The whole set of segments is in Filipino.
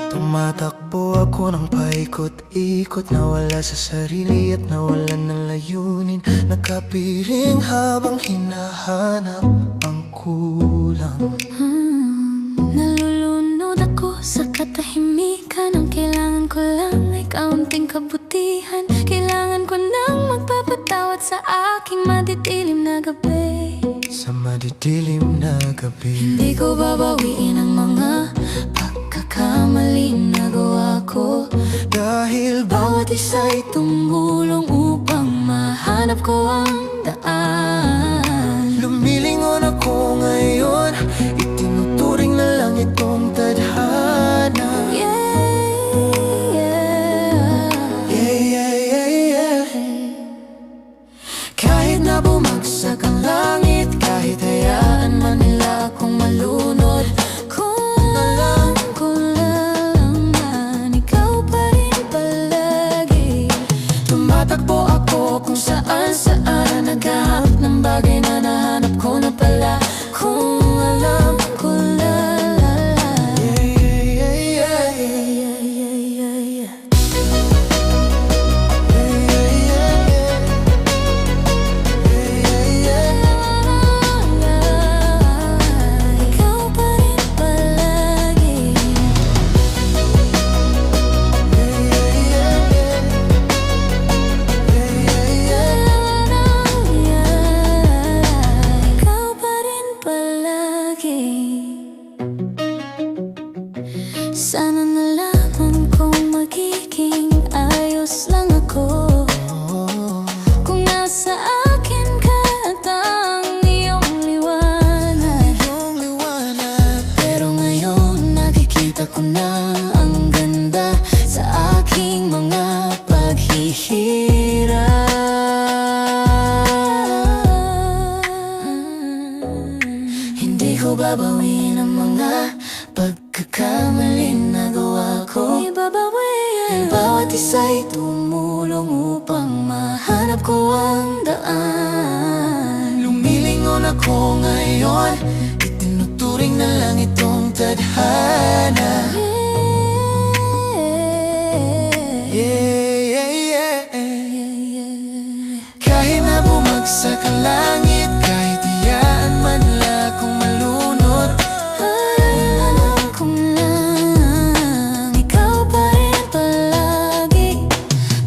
Tumatakbo ako ng paikot-ikot, nawala sa sarili at nawalan ng layunin. Nakapiring habang hinahanap ang kulang. Nalulunod ako sa katahimikan. Ang kailangan ko lang ay kaunting kabutihan. Kailangan ko nang magpapatawad sa aking madidilim na gabi. Sa madidilim na gabi, Hindi ko babawiin ang mga pagkakamali na gawa ko, dahil bawat isa'y tumulong upang mahanap ko ang daan. lumilingon ako ngayon, itinuturing na lang itong tadhana. Kahit na bumagsak ang langit, kahit hayaan man nila akong malunod, Kung alam ko lang ikaw pa rin palagi. tumatakbo ako kung saan-saan, naghahanap ng bagay na nahanap ko na pala. Kung alam ko lang ikaw pa rin palagi. Ikaw pa rin palagi. Sana nalaman kong magiging ayos lang ako kung nasa akin ka at ang iyong liwanag. Pero ngayon nakikita ko na ang ganda sa aking mga paghihirap. Hindi ko babawin ang mga pagkakamali na gawa ko. Ibabawiin Bawat isa'y tumulong upang mahanap ko ang daan. Lumilingon ako ngayon, itinuturing na lang itong tadhana. Kahit na bumagsak ang langit, kahit iyaan man lang akong malunod, Alam ko lang ikaw pa rin palagi.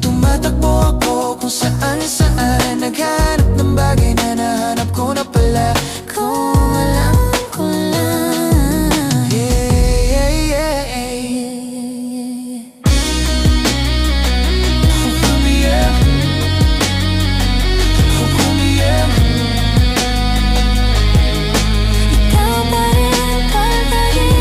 tumatakbo ako kung saan-saan, naghanap ng bagay na nahanap ko na pala. Kung alam ko lang ikaw pa rin palagi.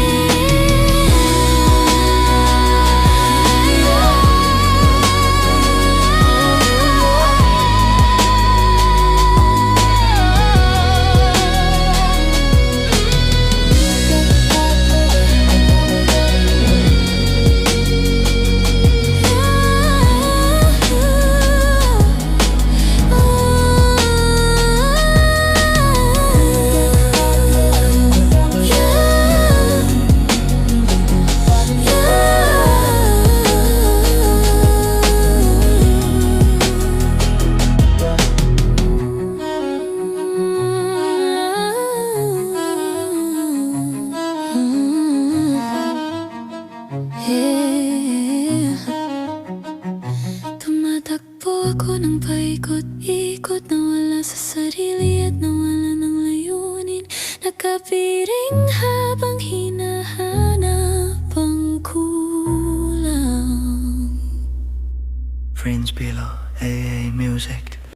Tumatakbo ako ng paikot-ikot, nawala sa sarili at nawala ng layunin. Nakapiring